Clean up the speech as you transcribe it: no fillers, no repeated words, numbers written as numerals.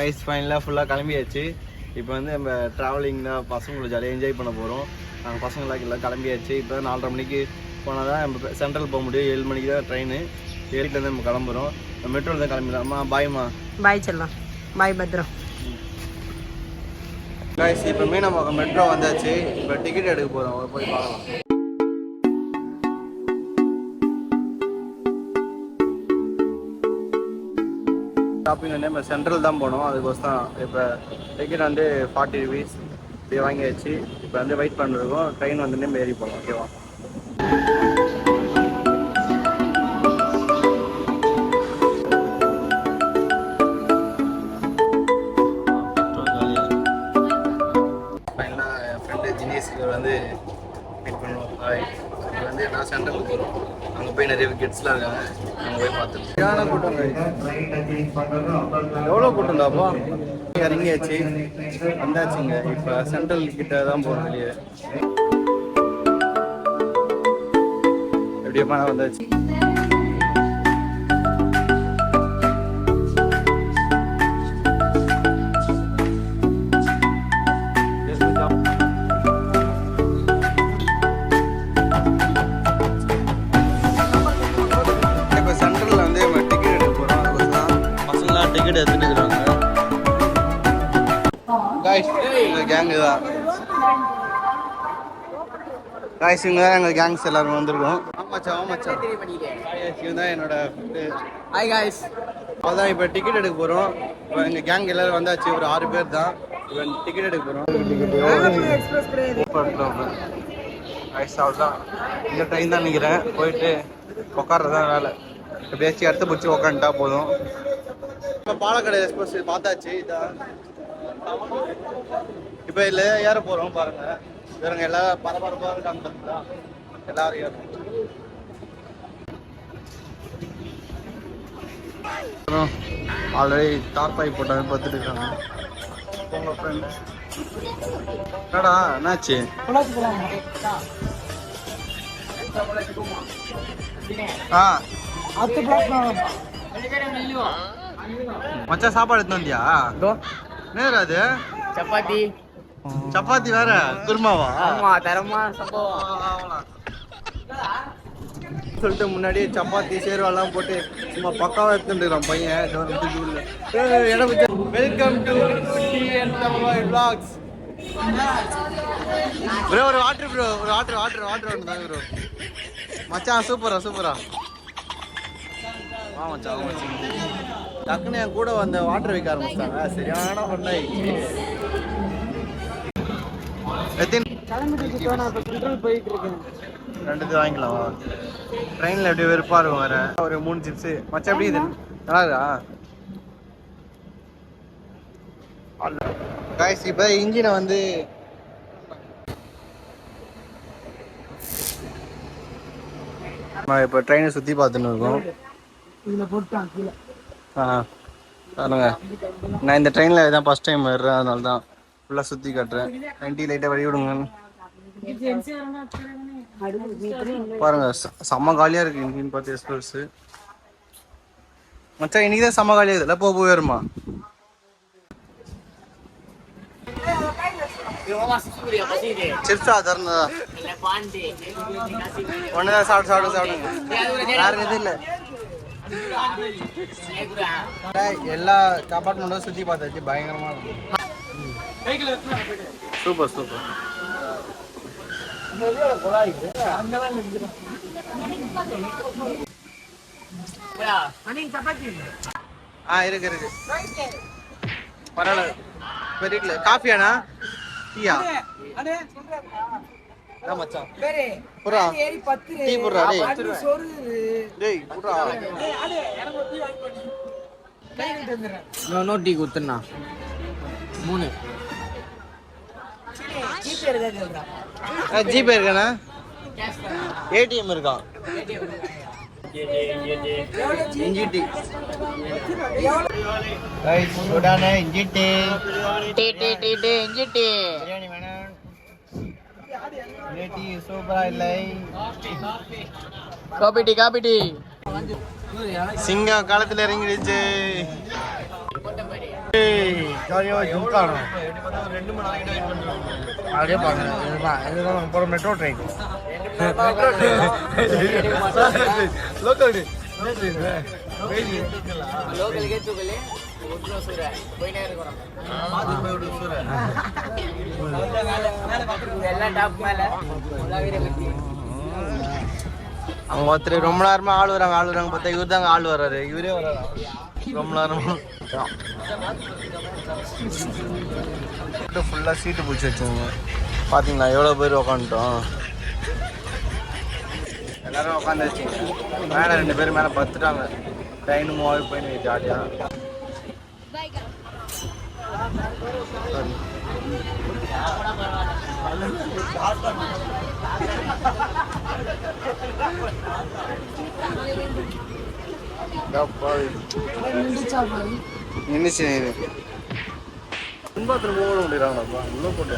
Guys ஃபைனலாக ஃபுல்லாக கிளம்பியாச்சு. இப்போ வந்து நம்ம ட்ராவலிங் தான், பசங்களை ஜாலியாக என்ஜாய் பண்ண போகிறோம். நாங்கள் பசங்களாம் எல்லாம் கிளம்பியாச்சு. இப்போ 4:30 மணிக்கு போனால் தான் நம்ம சென்ட்ரல் போக முடியும். 7 மணிக்கு தான் ட்ரெயின். 7லேருந்து நம்ம கிளம்புறோம். மெட்ரோவில் தான் கிளம்பிடலாமா? பாய்மா. பாய் செல்லாம். பாய் பத்ரம். கைஸ் இப்போ மீனம்பாக்கம் மெட்ரோ வந்தாச்சு. இப்போ டிக்கெட் எடுக்க போகிறோம், போய் பார்க்கலாம். ஷாப்பிங் வந்து நம்ம சென்ட்ரல் தான் போனோம். அதுக்கோசம் இப்போ டிக்கெட் வந்து 40 rupees இப்படி வாங்கியாச்சு. இப்போ வந்து வெயிட் பண்ணிருக்கோம். ட்ரெயின் வந்து நம்ம ஏறி போகலாம். ஓகேவா? ஃபைனலாக என் ஃப்ரெண்டு ஜினேஷுக்கு வந்து மீட் பண்ணுவோம். இப்போ வந்து நான் சென்ட்ரலுக்கு போகிறோம். அங்கே போய் நிறைய கிட்ஸ்லாம் இருக்காங்க. அங்கே போய் பார்த்துருக்கோம். கூட்டம் எவ்வளோ கூட்டம்டாப்பா? இறங்கியாச்சு, வந்தாச்சுங்க. இப்போ சென்ட்ரல் கிட்ட தான் போகிறோம். வெளியே எப்படியப்பா வந்தாச்சு. டிக்கெட் எடுத்துட்டு இருக்காங்க. கேங்கு தான் காய்ஸ். இவங்க தான் எங்கள் கேங்ஸ் எல்லாரும் வந்திருக்கோம். ஆமாச்சா இவன் தான் என்னோட ஃப்ரெண்டு. Hi guys. அதான் இப்போ டிக்கெட் எடுக்க போகிறோம். இப்போ எங்கள் கேங் எல்லாரும் வந்தாச்சு. ஒரு 6 பேர் தான். இப்போ டிக்கெட் எடுக்க போகிறோம். காய்ஸ் அவ்வளோதான். இந்த ட்ரெயின் தான் நிற்கிறேன். போயிட்டு உட்கார்றதான் வேலை. எப்படியாச்சும் இடத்த பிடிச்சி உக்காந்துட்டா போதும். இப்போ பாலக்காடு எக்ஸ்பிரஸ் பார்த்தாச்சு. இதான் இப்போ இல்லை ஏற போகிறோம். பாருங்கள் இவங்க எல்லாம் பரபரப்பாக இருக்காங்க. பார்த்தீங்களா? எல்லாரும் ஏறும். ஆல்ரெடி தார்பாய் போட்டாங்க, பார்த்துட்டு இருக்காங்க. உங்கள் ஃப்ரெண்டு என்னடா என்னாச்சு? மச்சான் சாப்பாடு எடுத்து வந்தியா? நேரா அது சப்பாத்தி வேற குருமாவா? தரமா சொல்லிட்டு முன்னாடியே சப்பாத்தி சேர்வாலாம் போட்டு சும்மா பக்காவா எடுத்துட்டுறான் பையன். Welcome to vlogs bro. ஒரு வாட்டர் ப்ரோ, ஒரு வாட்டர் ஒன்று தாங்க ப்ரோ. மச்சான் சூப்பரா வா மச்சான். டக்குன்னு என் கூட வந்த வாட்டர் வைக்க ஆரம்பிச்சிட்டாங்க. சரியான பண்ணாயிடுச்சு. ரெண்டு வாங்கிக்கலாம். ட்ரெயினில் எப்படி வெறுப்பாக இருக்கும் வேற. ஒரு 3 சிப்ஸு மச்சான். எப்படி இது நல்லா இருக்கா? காய்ஸ் இப்போ இன்ஜினை வந்து இப்போ ட்ரெயினை சுற்றி பார்த்துன்னு இருக்கோம். பாருங்க, நான் இந்த ட்ரெயினில் இதான் ஃபஸ்ட் டைம் வர்றேன். அதனால தான் ஃபுல்லாக சுற்றி காட்டுறேன். 90 லைட்டாக வழி விடுங்க. பாருங்க செம்ம காலியாக இருக்குது இன்ஜின் பார்த்து. எக்ஸ்பிரஸ் மச்சான் இன்னைக்கு தான் செம்ம காலியாக இருக்குல்ல. போயிருமா? சிப்ஸா தரணுதா? ஒன்றுதான் சாப்பிடுங்க. யாரும் எதுவும் இல்லை. எல்லா கம்பார்ட்மெண்ட்டும் சுற்றி பார்த்தாச்சு. பயங்கரமாக இருக்கும். சூப்பர். இருக்கு பரவாயில்ல. பெரிய காஃபியாண்ணா? டீயா? மச்சான் புறா டீ புறா. டேய் புறா நோ டீ குத்துனா 3 ஜிபே இருக்காண்ணா? ஏடிஎம் இருக்கா? இஞ்சி டீ. சூடான இஞ்சி டீ. இஞ்சி டீ பிரியாணி வேணும். டீ சூப்பரா இல்லை. Coffee tea. சிங்கம் காலத்துல இறங்கிடுச்சு. ஜாலியாக ஜும்காணும் எப்படி பார்த்தா ஒரு 2 மணி நேரம் வெயிட் பண்ணுவாங்க. அப்படியே பாருங்க இதுதான் போகிற மெட்ரோ ட்ரெயின் லோக்கல் லோக்கலுக்கே தூக்கலே ஒட்டுற சூற போயினே இருக்கிறோம். எல்லாம் டாப் மேலே அவங்க ஒருத்தர் ரொம்ப நேரமா ஆள் வராங்க பார்த்தா இவர் தாங்க ஆள் வர்றாரு. இவரே வர்றாரு ரொம்ப நேரமா. ஃபுல்லாக சீட்டு பிடிச்சி வச்சுங்க. பார்த்தீங்களா எவ்வளோ பேர் உக்காந்துட்டோம். எல்லாரும் உட்காந்து வச்சிங்க. மேலே 2 பேர் மேலே பத்துட்டாங்க. ட்ரெயின் மூவ் ஆகி போயின்னு ஜாலியாக. நின்றுச்சு இது துன்பத்தில் மூவ் முடியறாங்கப்பா. உள்ள போட்டு